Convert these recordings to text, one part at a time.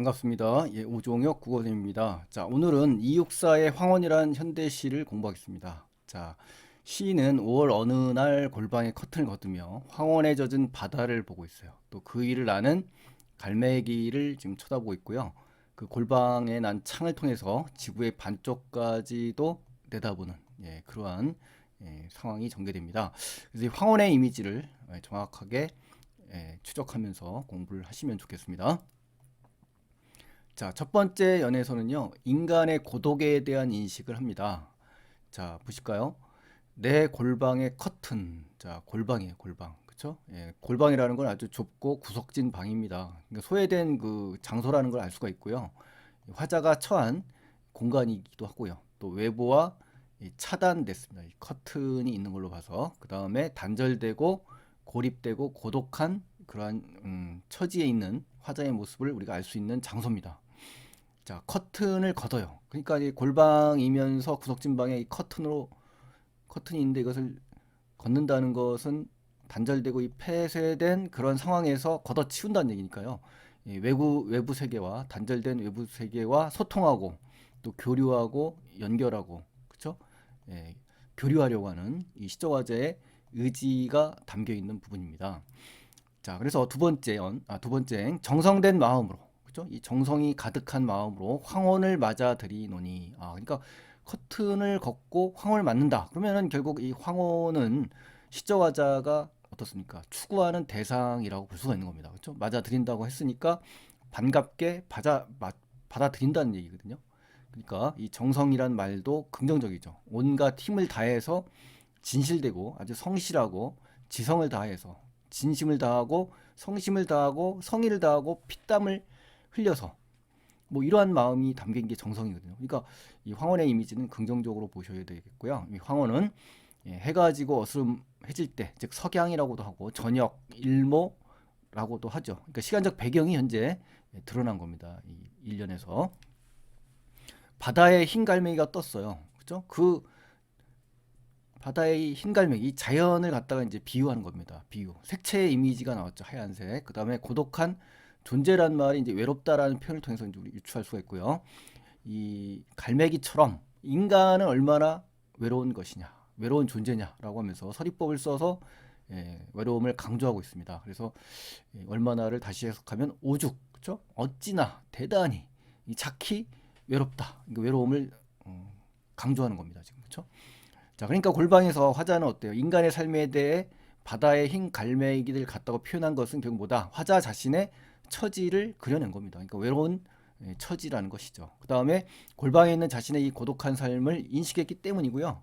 반갑습니다. 예, 오종혁 국어선생님입니다. 자, 오늘은 이육사의 황혼이란 현대시를 공부하겠습니다. 자, 시인은 5월 어느 날 골방에 커튼을 걷으며 황혼에 젖은 바다를 보고 있어요. 또 그 위를 나는 갈매기를 지금 쳐다보고 있고요. 그 골방에 난 창을 통해서 지구의 반쪽까지도 내다보는 그러한 상황이 전개됩니다. 그래서 이 황혼의 이미지를 정확하게 추적하면서 공부를 하시면 좋겠습니다. 자, 첫 번째 연에서는요, 인간의 고독에 대한 인식을 합니다. 자, 보실까요? 내 골방의 커튼. 자, 골방이에요, 골방. 그쵸? 예, 골방이라는 건 아주 좁고 구석진 방입니다. 그러니까 소외된 그 장소라는 걸 알 수가 있고요. 화자가 처한 공간이기도 하고요. 또 외부와 차단됐습니다. 이 커튼이 있는 걸로 봐서. 그 다음에 단절되고 고립되고 고독한 그러한 처지에 있는 화자의 모습을 우리가 알 수 있는 장소입니다. 자, 커튼을 걷어요. 그러니까 이 골방이면서 구석진 방에 이 커튼이 있는데 이것을 걷는다는 것은 단절되고 이 폐쇄된 그런 상황에서 걷어치운다는 얘기니까요. 이 외부 세계와 단절된 외부 세계와 소통하고 또 교류하고 연결하고 그렇죠? 예, 교류하려고 하는 이 시적화자의 의지가 담겨 있는 부분입니다. 자, 그래서 두 번째 정성된 마음으로, 그죠? 이 정성이 가득한 마음으로 황혼을 맞아들이노니. 그러니까 커튼을 걷고 황혼을 맞는다. 그러면은 결국 이 황혼은 시저화자가 어떻습니까? 추구하는 대상이라고 볼 수가 있는 겁니다. 그렇죠? 맞아들인다고 했으니까 반갑게 받아들인다는 얘기거든요. 그러니까 이 정성이란 말도 긍정적이죠. 온갖 힘을 다해서 진실되고 아주 성실하고 지성을 다해서 진심을 다하고 성심을 다하고 성의를 다하고 피땀을 흘려서 뭐 이러한 마음이 담긴 게 정성이거든요. 그러니까 이 황혼의 이미지는 긍정적으로 보셔야 되겠고요. 이 황혼은 해가 지고 어스름해질 때, 즉 석양이라고도 하고 저녁 일모라고도 하죠. 그러니까 시간적 배경이 현재 드러난 겁니다. 이 일련에서 바다에 흰 갈매기가 떴어요. 그죠? 그 바다의 흰 갈매기, 자연을 갖다가 이제 비유하는 겁니다. 비유. 색채의 이미지가 나왔죠. 하얀색. 그 다음에 고독한 존재란 말이 이제 외롭다라는 표현을 통해서 이제 우리 유추할 수가 있고요. 이 갈매기처럼 인간은 얼마나 외로운 것이냐, 외로운 존재냐라고 하면서 서리법을 써서 외로움을 강조하고 있습니다. 그래서 얼마나를 다시 해석하면 오죽, 그렇죠? 어찌나 대단히 착히 외롭다. 그러니까 외로움을 강조하는 겁니다. 지금 그렇죠? 자, 그러니까 골방에서 화자는 어때요? 인간의 삶에 대해 바다의 흰 갈매기를 같다고 표현한 것은 결국 뭐다? 화자 자신의 처지를 그려낸 겁니다. 그러니까 외로운 처지라는 것이죠. 그 다음에 골방에 있는 자신의 이 고독한 삶을 인식했기 때문이고요.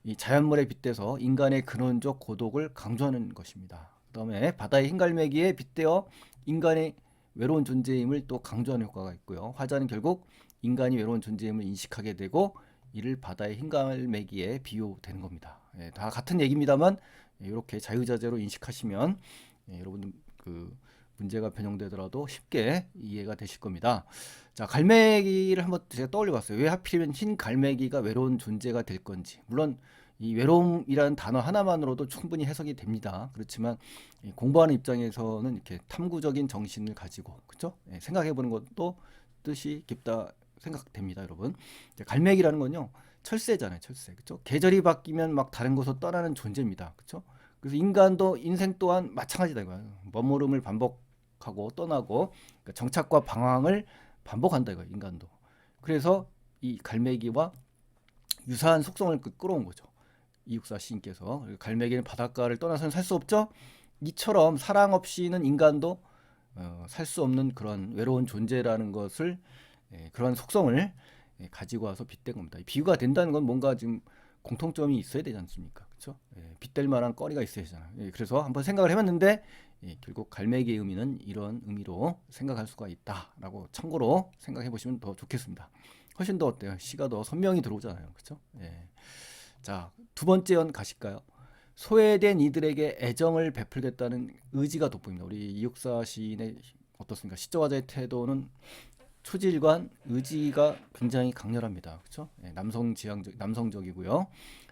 이 자연물에 빗대서 인간의 근원적 고독을 강조하는 것입니다. 그 다음에 바다의 흰 갈매기에 빗대어 인간의 외로운 존재임을 또 강조하는 효과가 있고요. 화자는 결국 인간이 외로운 존재임을 인식하게 되고 이를 바다의 흰갈매기에 비유되는 겁니다. 다 같은 얘기입니다만 이렇게 자유자재로 인식하시면 여러분 그 문제가 변형되더라도 쉽게 이해가 되실 겁니다. 자, 갈매기를 한번 제가 떠올려 봤어요. 왜 하필이면 흰 갈매기가 외로운 존재가 될 건지. 물론 이 외로움이라는 단어 하나만으로도 충분히 해석이 됩니다. 그렇지만 공부하는 입장에서는 이렇게 탐구적인 정신을 가지고 그죠? 생각해 보는 것도 뜻이 깊다 생각됩니다, 여러분. 갈매기라는 건요, 철새잖아요, 철새. 그죠? 계절이 바뀌면 막 다른 곳으로 떠나는 존재입니다. 그죠? 그래서 인간도 인생 또한 마찬가지다 이거예요. 머무름을 반복하고 떠나고 그러니까 정착과 방황을 반복한다 이거예요, 인간도. 그래서 이 갈매기와 유사한 속성을 끌어온 거죠. 이육사 시인께서 갈매기는 바닷가를 떠나서는 살 수 없죠. 이처럼 사랑 없이는 인간도 살 수 없는 그런 외로운 존재라는 것을 그런 속성을 가지고 와서 빗댄 겁니다. 비유가 된다는 건 뭔가 지금 공통점이 있어야 되지 않습니까? 그렇죠? 빗댈 만한 거리가 있어야 되잖아요. 그래서 한번 생각을 해봤는데 결국 갈매기의 의미는 이런 의미로 생각할 수가 있다라고 참고로 생각해 보시면 더 좋겠습니다. 훨씬 더 어때요? 시가 더 선명히 들어오잖아요. 그렇죠? 자, 두 번째 연 가실까요? 소외된 이들에게 애정을 베풀겠다는 의지가 돋보입니다. 우리 이육사 시인의 어떻습니까? 시저화자의 태도는 초질관, 의지가 굉장히 강렬합니다. 그렇죠? 남성적이고요.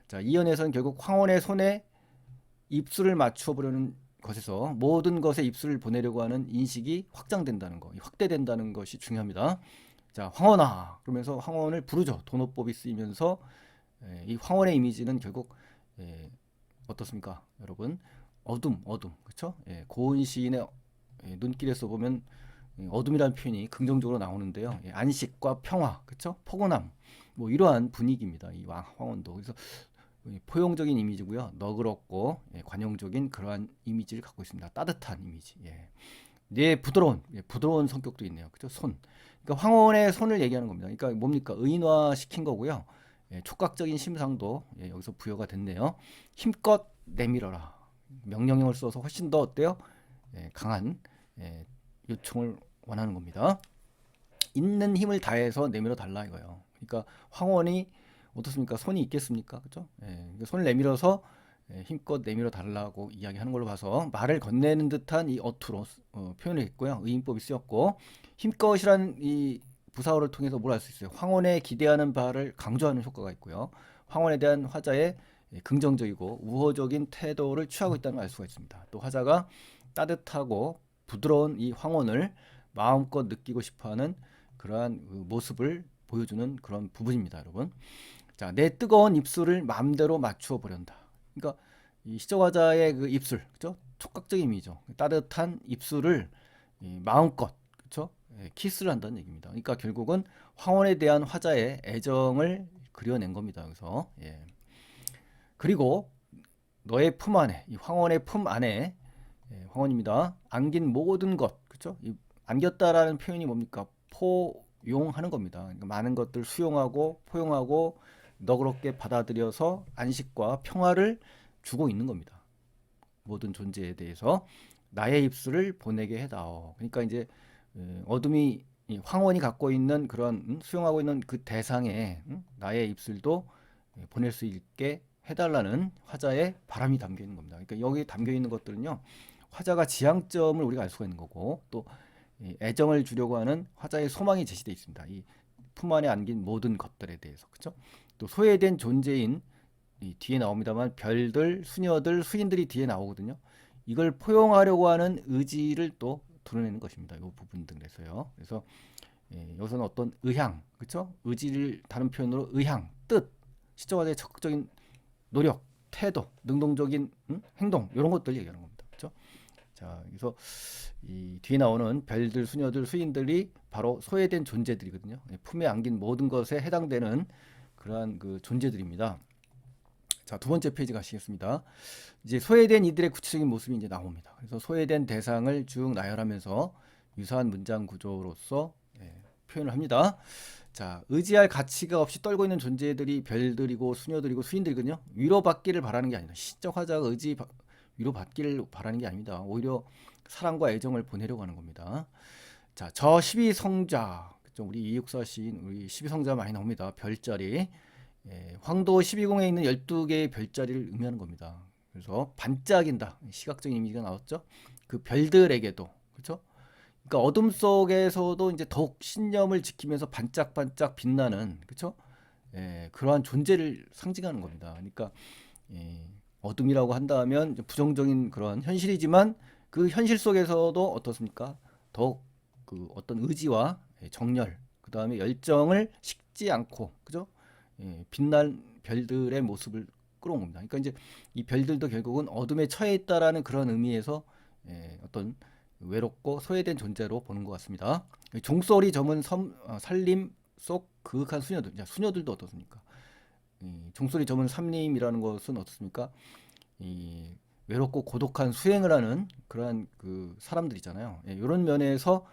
자, 이 연에서는 결국 황혼의 손에 입술을 맞추어 보려는 것에서 모든 것에 입술을 보내려고 하는 인식이 확장된다는 거, 확대된다는 것이 중요합니다. 자, 황혼아 그러면서 황혼을 부르죠. 도노법이 쓰이면서 이 황혼의 이미지는 결국 어떻습니까, 여러분? 어둠, 그렇죠? 고은 시인의 눈길에서 보면 어둠이라는 표현이 긍정적으로 나오는데요. 안식과 평화, 그렇죠? 포근함, 뭐 이러한 분위기입니다. 이 황혼도. 그래서 포용적인 이미지고요. 너그럽고 관용적인 그러한 이미지를 갖고 있습니다. 따뜻한 이미지. 부드러운 성격도 있네요. 그죠? 손. 그러니까 황혼의 손을 얘기하는 겁니다. 그러니까 뭡니까? 의인화 시킨 거고요. 촉각적인 심상도 여기서 부여가 됐네요. 힘껏 내밀어라. 명령형을 써서 훨씬 더 어때요? 강한 요청을 원하는 겁니다. 있는 힘을 다해서 내밀어 달라 이거예요. 그러니까 황혼이 어떻습니까? 손이 있겠습니까? 그죠? 손을 내밀어서 힘껏 내밀어 달라고 이야기하는 걸로 봐서 말을 건네는 듯한 이 어투로 표현을 했고요. 의인법이 쓰였고, 힘껏이란 이 부사어를 통해서 뭘 알 수 있어요? 황혼에 기대하는 바를 강조하는 효과가 있고요. 황혼에 대한 화자의 긍정적이고 우호적인 태도를 취하고 있다는 걸 알 수가 있습니다. 또 화자가 따뜻하고 부드러운 이 황혼을 마음껏 느끼고 싶어하는 그러한 모습을 보여주는 그런 부분입니다, 여러분. 자, 내 뜨거운 입술을 마음대로 맞추어 보련다. 그러니까 이 시적화자의 그 입술, 그죠? 촉각적인 이미죠. 따뜻한 입술을 마음껏, 그죠? 키스를 한다는 얘기입니다. 그러니까 결국은 황혼에 대한 화자의 애정을 그려낸 겁니다. 그래서 그리고 너의 품 안에, 이 황혼의 품 안에, 황혼입니다. 안긴 모든 것, 그죠? 이 안겼다라는 표현이 뭡니까? 포용하는 겁니다. 그러니까 많은 것들 수용하고 포용하고 너그럽게 받아들여서 안식과 평화를 주고 있는 겁니다. 모든 존재에 대해서 나의 입술을 보내게 해다오. 그러니까 이제 어둠이 황혼이 갖고 있는 그런 수용하고 있는 그 대상에 나의 입술도 보낼 수 있게 해달라는 화자의 바람이 담겨 있는 겁니다. 그러니까 여기 담겨 있는 것들은요, 화자가 지향점을 우리가 알 수가 있는 거고, 또 애정을 주려고 하는 화자의 소망이 제시되어 있습니다. 이 품 안에 안긴 모든 것들에 대해서, 그렇죠? 또 소외된 존재인 뒤에 나옵니다만 별들, 수녀들, 수인들이 뒤에 나오거든요. 이걸 포용하려고 하는 의지를 또 드러내는 것입니다. 이 부분들에서요. 그래서 여기서는 어떤 의향, 그렇죠? 의지를 다른 표현으로 의향, 뜻, 시적화자의 적극적인 노력, 태도, 능동적인 행동 이런 것들 얘기하는 겁니다. 그렇죠? 자, 그래서 이 뒤에 나오는 별들, 수녀들, 수인들이 바로 소외된 존재들이거든요. 품에 안긴 모든 것에 해당되는 그러한 그 존재들입니다. 자, 두 번째 페이지 가시겠습니다. 이제 소외된 이들의 구체적인 모습이 이제 나옵니다. 그래서 소외된 대상을 쭉 나열하면서 유사한 문장 구조로서 표현을 합니다. 자, 의지할 가치가 없이 떨고 있는 존재들이 별들이고 수녀들이고 수인들이거든요. 위로받기를 바라는 게 아니다. 시적 화자가 위로받기를 바라는 게 아닙니다. 오히려 사랑과 애정을 보내려고 하는 겁니다. 자, 저 12성자, 우리 이육사 시인, 우리 12성자 많이 나옵니다. 별자리. 황도 12宮에 있는 12개의 별자리를 의미하는 겁니다. 그래서 반짝인다. 시각적인 이미지가 나왔죠. 그 별들에게도, 그렇죠? 그러니까 어둠 속에서도 이제 더욱 신념을 지키면서 반짝반짝 빛나는, 그렇죠? 그러한 존재를 상징하는 겁니다. 그러니까 어둠이라고 한다면 부정적인 그런 현실이지만 그 현실 속에서도 어떻습니까? 더욱 그 어떤 의지와 정열, 그 다음에 열정을 식지 않고, 그죠? 빛난 별들의 모습을 끌어온 겁니다. 그러니까 이제 이 별들도 결국은 어둠에 처해 있다라는 그런 의미에서 어떤 외롭고 소외된 존재로 보는 것 같습니다. 종소리 저문 산림 속 그윽한 수녀들, 수녀들도 어떻습니까? 종소리 저문 산림이라는 것은 어떻습니까? 이 외롭고 고독한 수행을 하는 그러한 그 사람들이잖아요. 이런 면에서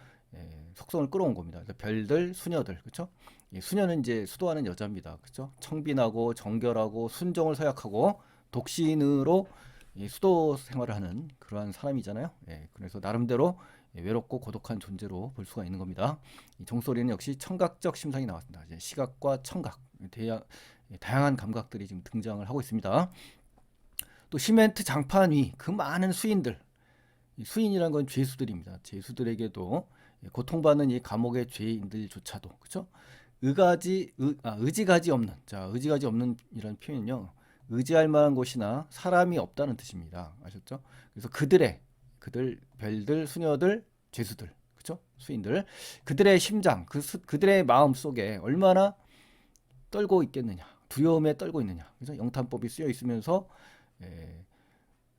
속성을 끌어온 겁니다. 별들, 수녀들, 그렇죠? 수녀는 이제 수도하는 여자입니다. 그렇죠? 청빈하고 정결하고 순종을 서약하고 독신으로 수도 생활을 하는 그러한 사람이잖아요. 그래서 나름대로 외롭고 고독한 존재로 볼 수가 있는 겁니다. 이 종소리는 역시 청각적 심상이 나왔습니다. 이제 시각과 청각, 다양한 감각들이 지금 등장을 하고 있습니다. 또 시멘트 장판 위 그 많은 수인들, 수인이란 건 죄수들입니다. 죄수들에게도 고통받는 이 감옥의 죄인들조차도, 그렇죠? 의지가지 없는, 자, 의지가지 없는 이라는 표현은요, 의지할 만한 곳이나 사람이 없다는 뜻입니다. 아셨죠? 그래서 그들의 그들 별들, 수녀들, 죄수들, 그죠? 수인들, 그들의 심장, 그들의 마음 속에 얼마나 떨고 있겠느냐, 두려움에 떨고 있느냐, 그죠? 영탄법이 쓰여 있으면서 예,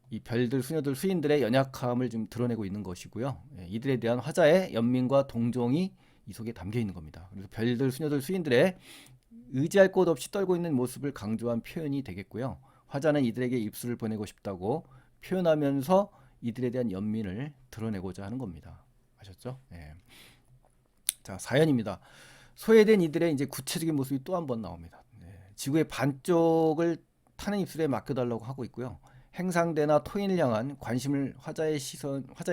이 별들, 수녀들, 수인들의 연약함을 좀 드러내고 있는 것이고요. 예, 이들에 대한 화자의 연민과 동정이 이 속에 담겨 있는 겁니다. 그래서 별들, 수녀들, 수인들의 의지할 곳 없이 떨고 있는 모습을 강조한 표현이 되겠고요. 화자는 이들에게 입술을 보내고 싶다고 표현하면서 이들에 대한 연민을 드러내고자 하는 겁니다. 아셨죠? 예. 자, 사연입니다. 소외된 이들의 이제 구체적인 모습이 또 한 번 나옵니다. 네. 지구의 반쪽을 타는 입술에 맡겨달라고 하고 있고요. 행상대나 토인을 향한 관심을 화자의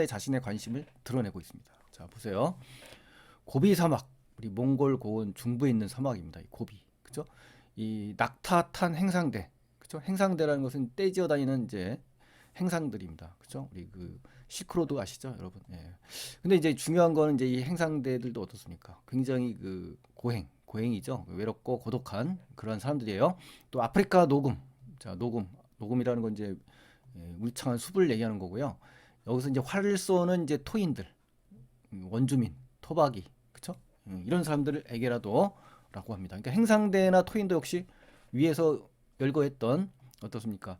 자신의 관심을 드러내고 있습니다. 자, 보세요. 고비 사막, 우리 몽골 고원 중부에 있는 사막입니다. 이 고비, 그죠? 이 낙타 탄 행상대, 그죠? 행상대라는 것은 떼지어 다니는 이제 행상들입니다. 그죠? 우리 그 실크로드 아시죠, 여러분? 예. 근데 이제 중요한 거는 이제 이 행상대들도 어떻습니까? 굉장히 그 고행이죠. 외롭고 고독한 그런 사람들이에요. 또 아프리카 녹음, 자 녹음이라는 건 이제 울창한 숲을 얘기하는 거고요. 여기서 이제 활을 쏘는 이제 토인들, 원주민, 토박이, 그쵸? 이런 사람들에게라도라고 합니다. 그러니까 행상대나 토인도 역시 위에서 열거했던 어떻습니까?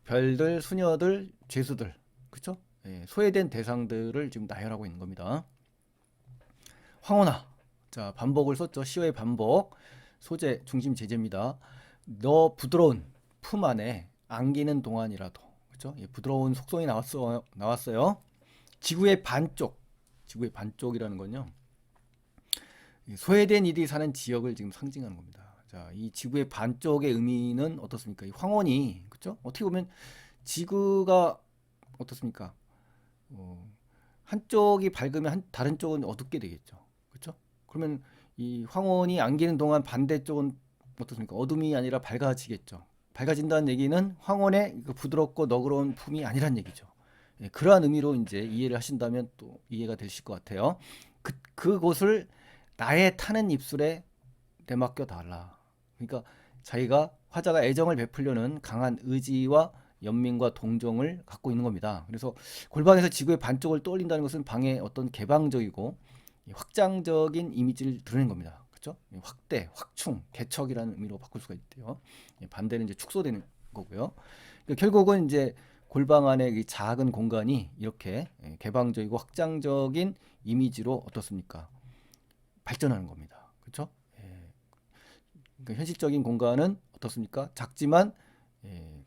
별들, 수녀들, 죄수들, 그쵸? 예, 소외된 대상들을 지금 나열하고 있는 겁니다. 황혼아, 자 반복을 썼죠. 시어의 반복, 소재 중심 제재입니다. 너 부드러운 품 안에 안기는 동안이라도, 그쵸? 예, 부드러운 속성이 나왔어요. 지구의 반쪽, 지구의 반쪽이라는 건요. 소외된 이들이 사는 지역을 지금 상징하는 겁니다. 자, 이 지구의 반쪽의 의미는 어떻습니까? 이 황혼이, 그쵸? 어떻게 보면 지구가 어떻습니까? 한쪽이 밝으면 다른 쪽은 어둡게 되겠죠. 그렇죠? 그러면 이 황혼이 안기는 동안 반대쪽은 어떻습니까? 어둠이 아니라 밝아지겠죠. 밝아진다는 얘기는 황혼의 그 부드럽고 너그러운 품이 아니란 얘기죠. 예, 그러한 의미로 이제 이해를 하신다면 또 이해가 되실 것 같아요. 그곳을 나의 타는 입술에 내맡겨 달라. 그러니까 자기가 화자가 애정을 베풀려는 강한 의지와 연민과 동정을 갖고 있는 겁니다. 그래서 골방에서 지구의 반쪽을 떠올린다는 것은 방의 어떤 개방적이고 확장적인 이미지를 드러낸 겁니다. 그렇죠? 확대, 확충, 개척이라는 의미로 바꿀 수가 있대요. 반대는 이제 축소되는 거고요. 그러니까 결국은 이제 골방 안의 이 작은 공간이 이렇게 개방적이고 확장적인 이미지로 어떻습니까? 발전하는 겁니다. 그렇죠? 그러니까 현실적인 공간은 어떻습니까? 작지만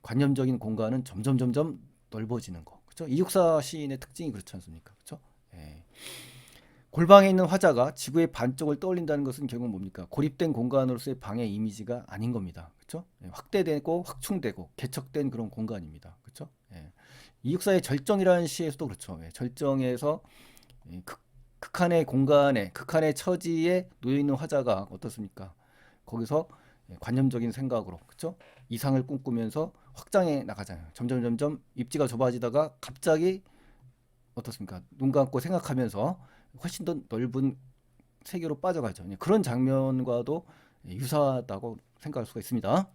관념적인 공간은 점점 넓어지는 거. 그렇죠? 이육사 시인의 특징이 그렇지 않습니까? 그렇죠? 예. 골방에 있는 화자가 지구의 반쪽을 떠올린다는 것은 결국 뭡니까? 고립된 공간으로서의 방의 이미지가 아닌 겁니다. 그렇죠? 예. 확대되고 확충되고 개척된 그런 공간입니다. 그렇죠? 예. 이육사의 절정이라는 시에서도 그렇죠. 예. 절정에서 극한의 공간에 극한의 처지에 놓여 있는 화자가 어떻습니까? 거기서 관념적인 생각으로, 그렇죠? 이상을 꿈꾸면서 확장해 나가잖아요. 점점 입지가 좁아지다가 갑자기 어떻습니까? 눈 감고 생각하면서 훨씬 더 넓은 세계로 빠져가죠. 그런 장면과도 유사하다고 생각할 수가 있습니다.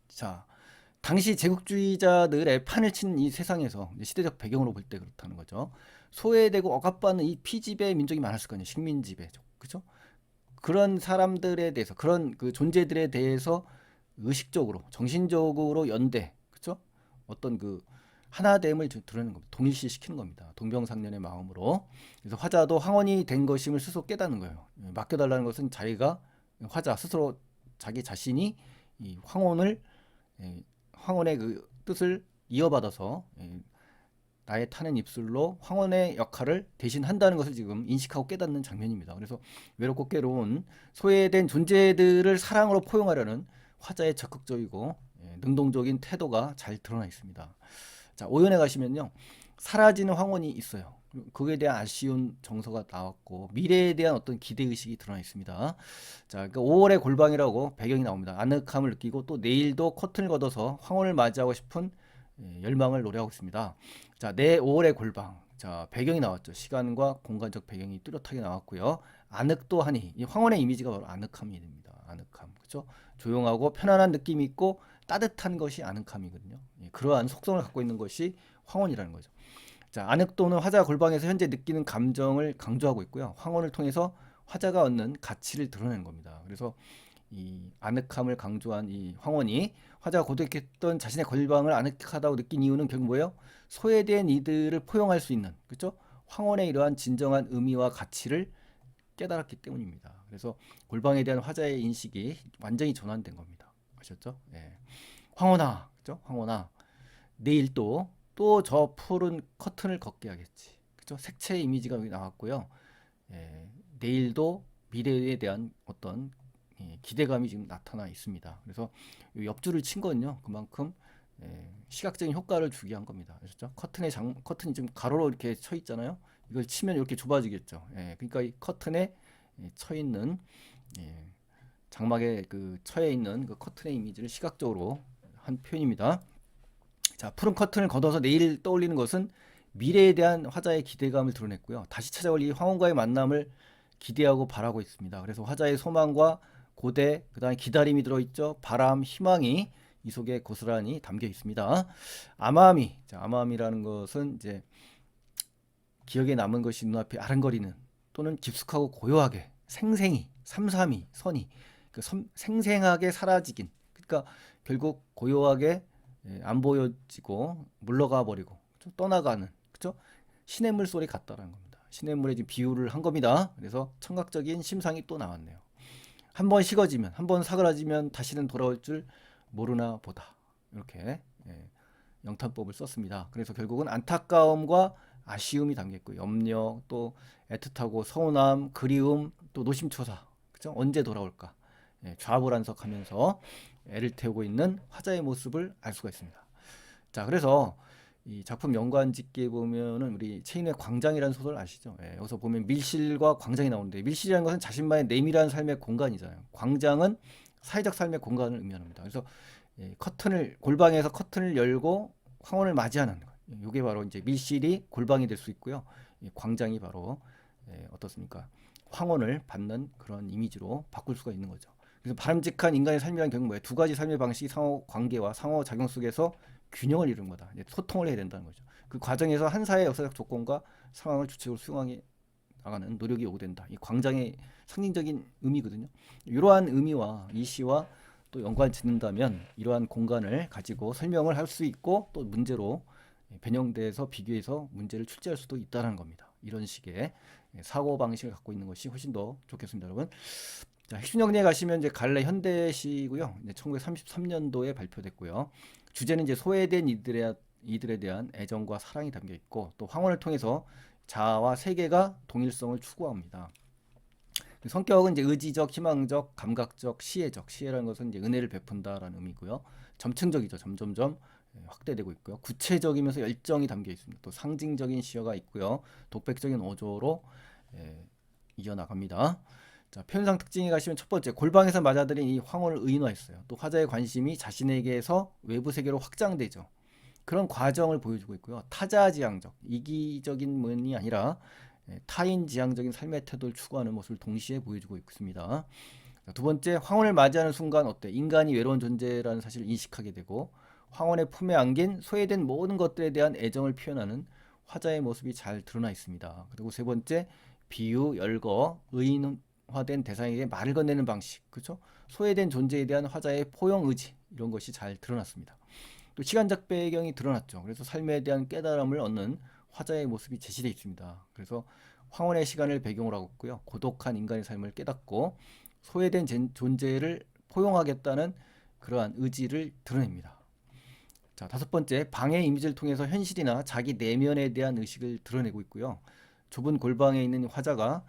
자, 당시 제국주의자들의 판을 친 이 세상에서 시대적 배경으로 볼 때 그렇다는 거죠. 소외되고 억압받는 이 피지배 민족이 많았을 거 아니에요. 식민지배죠. 그죠? 그런 사람들에 대해서, 그런 그 존재들에 대해서 의식적으로, 정신적으로 연대, 그죠? 어떤 그 하나됨을 드러내는 겁니다. 동일시시키는 겁니다. 동병상련의 마음으로. 그래서 화자도 황혼이 된 것임을 스스로 깨닫는 거예요. 맡겨달라는 것은 자기가 화자 스스로 자기 자신이 이 황혼의 그 뜻을 이어받아서 나의 타는 입술로 황혼의 역할을 대신한다는 것을 지금 인식하고 깨닫는 장면입니다. 그래서 외롭고 괴로운 소외된 존재들을 사랑으로 포용하려는 화자의 적극적이고 능동적인 태도가 잘 드러나 있습니다. 자, 오연에 가시면요. 사라지는 황혼이 있어요. 그에 대한 아쉬운 정서가 나왔고 미래에 대한 어떤 기대의식이 드러나 있습니다. 자, 그러니까 5월의 골방이라고 배경이 나옵니다. 아늑함을 느끼고 또 내일도 커튼을 걷어서 황혼을 맞이하고 싶은 열망을 노래하고 있습니다. 자, 내 5월의 골방. 자, 배경이 나왔죠. 시간과 공간적 배경이 뚜렷하게 나왔고요. 아늑도 하니 이 황혼의 이미지가 바로 아늑함이 됩니다. 아늑함, 그렇죠? 조용하고 편안한 느낌이 있고 따뜻한 것이 아늑함이거든요. 그러한 속성을 갖고 있는 것이 황혼이라는 거죠. 자, 안흑 또는 화자가 골방에서 현재 느끼는 감정을 강조하고 있고요. 황혼을 통해서 화자가 얻는 가치를 드러내는 겁니다. 그래서 이 아늑함을 강조한 이 황혼이 화자가 고독했던 자신의 골방을 아늑하다고 느낀 이유는 결국 뭐예요? 소외된 이들을 포용할 수 있는, 그렇죠? 황혼의 이러한 진정한 의미와 가치를 깨달았기 때문입니다. 그래서 골방에 대한 화자의 인식이 완전히 전환된 겁니다. 아셨죠? 예. 황혼아, 그죠? 황혼아, 내일 또 저 푸른 커튼을 걷게 하겠지. 그죠? 색채의 이미지가 여기 나왔고요. 예, 내일도 미래에 대한 어떤 기대감이 지금 나타나 있습니다. 그래서 이 옆줄을 친 거는요, 그만큼 시각적인 효과를 주기 위한 겁니다. 아셨죠? 커튼이 지금 가로로 이렇게 쳐 있잖아요. 이걸 치면 이렇게 좁아지겠죠. 예, 그러니까 이 커튼에 쳐 있는 예, 장막에 그 처해 있는 그 커튼의 이미지를 시각적으로 한 표현입니다. 자, 푸른 커튼을 걷어서 내일 떠올리는 것은 미래에 대한 화자의 기대감을 드러냈고요. 다시 찾아올 이 황혼과의 만남을 기대하고 바라고 있습니다. 그래서 화자의 소망과 고대, 그다음에 기다림이 들어있죠. 바람, 희망이 이 속에 고스란히 담겨 있습니다. 암암이, 자, 암암이라는 것은 이제 기억에 남은 것이 눈앞에 아른거리는 또는 깊숙하고 고요하게 생생히, 삼삼이, 선이 그 생생하게 사라지긴. 그러니까 결국 고요하게 안 보여지고 물러가 버리고 좀 떠나가는, 그죠? 시냇물 소리 같다라는 겁니다. 시냇물에 지금 비유를 한 겁니다. 그래서 청각적인 심상이 또 나왔네요. 한 번 식어지면, 한 번 사그라지면 다시는 돌아올 줄 모르나 보다. 이렇게 영탄법을 썼습니다. 그래서 결국은 안타까움과 아쉬움이 담겼고 염려, 또 애틋하고 서운함, 그리움, 또 노심초사, 그죠? 언제 돌아올까? 좌불안석하면서 애를 태우고 있는 화자의 모습을 알 수가 있습니다. 자, 그래서 이 작품 연관짓기에 보면은 우리 체인의 광장이라는 소설 아시죠? 여기서 보면 밀실과 광장이 나오는데 밀실이라는 것은 자신만의 내밀한 삶의 공간이잖아요. 광장은 사회적 삶의 공간을 의미합니다. 그래서 골방에서 커튼을 열고 황혼을 맞이하는 거. 이게 바로 이제 밀실이 골방이 될 수 있고요. 광장이 바로 어떻습니까? 황혼을 받는 그런 이미지로 바꿀 수가 있는 거죠. 그래서 바람직한 인간의 삶이란 결국 뭐예요? 두 가지 삶의 방식이 상호 관계와 상호 작용 속에서 균형을 이루는 거다. 소통을 해야 된다는 거죠. 그 과정에서 한 사회의 역사적 조건과 상황을 주체적으로 수용하게 나가는 노력이 요구된다. 이 광장의 상징적인 의미거든요. 이러한 의미와 이 시와 또 연관 짓는다면 이러한 공간을 가지고 설명을 할 수 있고 또 문제로 변형돼서 비교해서 문제를 출제할 수도 있다는 겁니다. 이런 식의 사고 방식을 갖고 있는 것이 훨씬 더 좋겠습니다, 여러분. 자, 핵심정리에 가시면 이제 갈래 현대시고요. 이제 1933년도에 발표됐고요. 주제는 이제 소외된 이들에 대한 애정과 사랑이 담겨 있고 또 황혼을 통해서 자아와 세계가 동일성을 추구합니다. 성격은 이제 의지적, 희망적, 감각적, 시혜적. 시혜라는 것은 이제 은혜를 베푼다라는 의미고요. 점층적이죠. 점점점 확대되고 있고요. 구체적이면서 열정이 담겨 있습니다. 또 상징적인 시어가 있고요. 독백적인 어조로 이어나갑니다. 자, 표현상 특징에 가시면 첫 번째, 골방에서 맞아들인 이 황혼을 의인화했어요. 또 화자의 관심이 자신에게서 외부 세계로 확장되죠. 그런 과정을 보여주고 있고요. 타자지향적, 이기적인 면이 아니라 타인지향적인 삶의 태도를 추구하는 모습을 동시에 보여주고 있습니다. 자, 두 번째, 황혼을 맞이하는 순간 어때? 인간이 외로운 존재라는 사실을 인식하게 되고 황혼의 품에 안긴 소외된 모든 것들에 대한 애정을 표현하는 화자의 모습이 잘 드러나 있습니다. 그리고 세 번째, 비유, 열거, 의인화된 대상에게 말을 건네는 방식, 그렇죠? 소외된 존재에 대한 화자의 포용 의지, 이런 것이 잘 드러났습니다. 또 시간적 배경이 드러났죠. 그래서 삶에 대한 깨달음을 얻는 화자의 모습이 제시되어 있습니다. 그래서 황혼의 시간을 배경으로 하고 있고요. 고독한 인간의 삶을 깨닫고 소외된 존재를 포용하겠다는 그러한 의지를 드러냅니다. 자, 다섯 번째, 방의 이미지를 통해서 현실이나 자기 내면에 대한 의식을 드러내고 있고요. 좁은 골방에 있는 화자가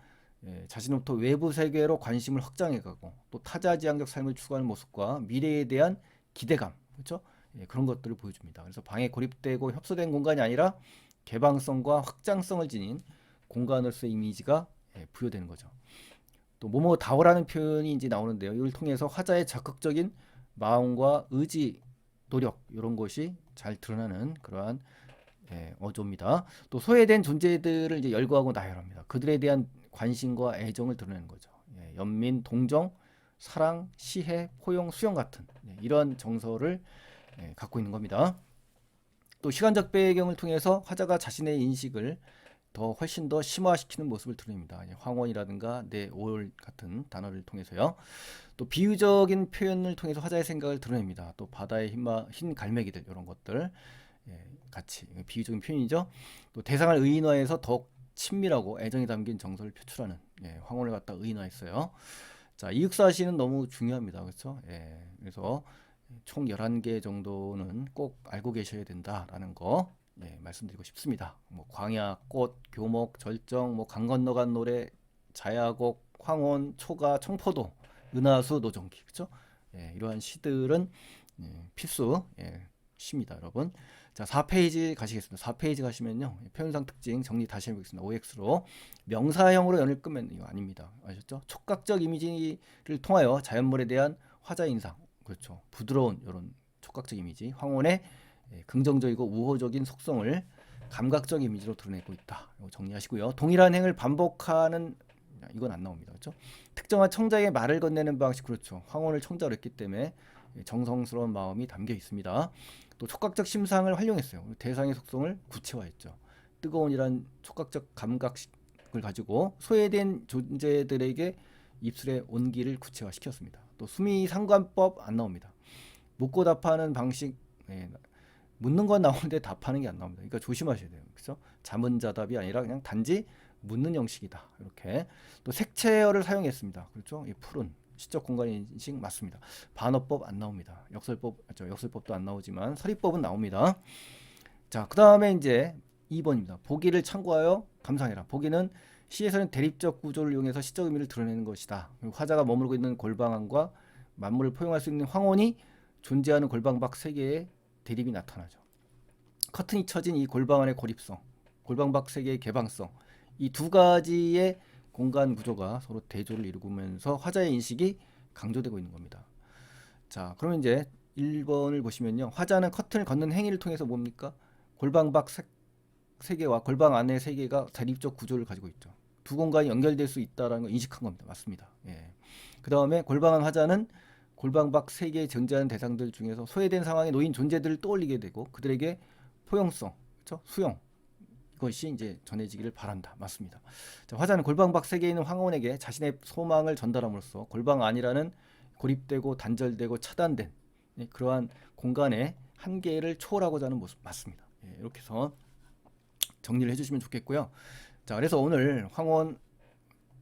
자신부터 외부 세계로 관심을 확장해가고 또 타자지향적 삶을 추구하는 모습과 미래에 대한 기대감, 그렇죠? 그런 것들을 보여줍니다. 그래서 방에 고립되고 협소된 공간이 아니라 개방성과 확장성을 지닌 공간으로서의 이미지가 부여되는 거죠. 또 모모 다오라는 표현이 이제 나오는데요. 이걸 통해서 화자의 적극적인 마음과 의지, 노력 이런 것이 잘 드러나는 그러한 어조입니다. 또 소외된 존재들을 이제 열거하고 나열합니다. 그들에 대한 관심과 애정을 드러내는 거죠. 연민, 동정, 사랑, 시해, 포용, 수용 같은 이런 정서를 갖고 있는 겁니다. 또 시간적 배경을 통해서 화자가 자신의 인식을 더 훨씬 더 심화시키는 모습을 드러냅니다. 황혼이라든가 내올 같은 단어를 통해서요. 또 비유적인 표현을 통해서 화자의 생각을 드러냅니다. 또 바다의 흰 갈매기들 이런 것들 같이 비유적인 표현이죠. 또 대상을 의인화해서 더욱 친밀하고 애정이 담긴 정서를 표출하는 황혼을 갖다 의인화했어요. 자, 이육사시는 너무 중요합니다. 그렇죠? 그래서 총 11개 정도는 꼭 알고 계셔야 된다라는 거 말씀드리고 싶습니다. 뭐 광야, 꽃, 교목, 절정, 뭐 강 건너간 노래, 자야곡, 황혼, 초가, 청포도, 은하수, 노정기, 그렇죠? 이러한 시들은 필수 시입니다, 여러분. 자, 4페이지 가시겠습니다. 4페이지 가시면요, 표현상 특징 정리 다시 해보겠습니다. OX로 명사형으로 연을 끄면 이거 아닙니다. 아셨죠? 촉각적 이미지를 통하여 자연물에 대한 화자 인상, 그렇죠? 부드러운 이런 촉각적 이미지, 황혼의 긍정적이고 우호적인 속성을 감각적 이미지로 드러내고 있다. 이거 정리하시고요. 동일한 행을 반복하는 이건 안 나옵니다. 그렇죠? 특정한 청자의 말을 건네는 방식, 그렇죠? 황혼을 청자로 했기 때문에 정성스러운 마음이 담겨 있습니다. 또 촉각적 심상을 활용했어요. 대상의 속성을 구체화했죠. 뜨거운이란 촉각적 감각을 가지고 소외된 존재들에게 입술의 온기를 구체화시켰습니다. 또 수미상관법 안 나옵니다. 묻고 답하는 방식, 묻는 건 나오는데 답하는 게 안 나옵니다. 그러니까 조심하셔야 돼요. 그렇죠? 자문자답이 아니라 그냥 단지 묻는 형식이다. 이렇게 또 색채어를 사용했습니다. 그렇죠? 이 푸른 시적 공간 인식 맞습니다. 반어법 안 나옵니다. 역설법도 안 나오지만 서리법은 나옵니다. 자, 그 다음에 이제 2번입니다. 보기를 참고하여 감상해라. 보기는 시에서는 대립적 구조를 이용해서 시적 의미를 드러내는 것이다. 화자가 머물고 있는 골방안과 만물을 포용할 수 있는 황혼이 존재하는 골방 밖 세계의 대립이 나타나죠. 커튼이 쳐진 이 골방 안의 고립성, 골방 밖 세계의 개방성, 이 두 가지의 공간 구조가 서로 대조를 이루면서 화자의 인식이 강조되고 있는 겁니다. 자, 그러면 이제 1번을 보시면요. 화자는 커튼을 걷는 행위를 통해서 뭡니까? 골방 밖 세계와 골방 안의 세계가 대립적 구조를 가지고 있죠. 두 공간이 연결될 수 있다는 걸 인식한 겁니다. 맞습니다. 그 다음에 골방 안 화자는 골방 밖 세계에 존재하는 대상들 중에서 소외된 상황에 놓인 존재들을 떠올리게 되고 그들에게 포용성, 그렇죠? 수용, 이것이 이제 전해지기를 바란다. 맞습니다. 자, 화자는 골방 밖 세계에 있는 황혼에게 자신의 소망을 전달함으로써 골방 안이라는 고립되고 단절되고 차단된 그러한 공간의 한계를 초월하고자 하는 모습 맞습니다. 이렇게 해서 정리를 해주시면 좋겠고요. 자, 그래서 오늘 황혼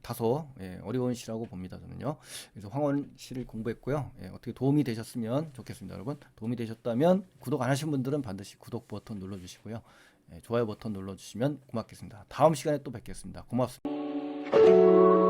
다소 어려운 시라고 봅니다. 저는요. 그래서 황혼 시를 공부했고요. 어떻게 도움이 되셨으면 좋겠습니다. 여러분 도움이 되셨다면 구독 안 하신 분들은 반드시 구독 버튼 눌러주시고요. 좋아요 버튼 눌러주시면 고맙겠습니다. 다음 시간에 또 뵙겠습니다. 고맙습니다.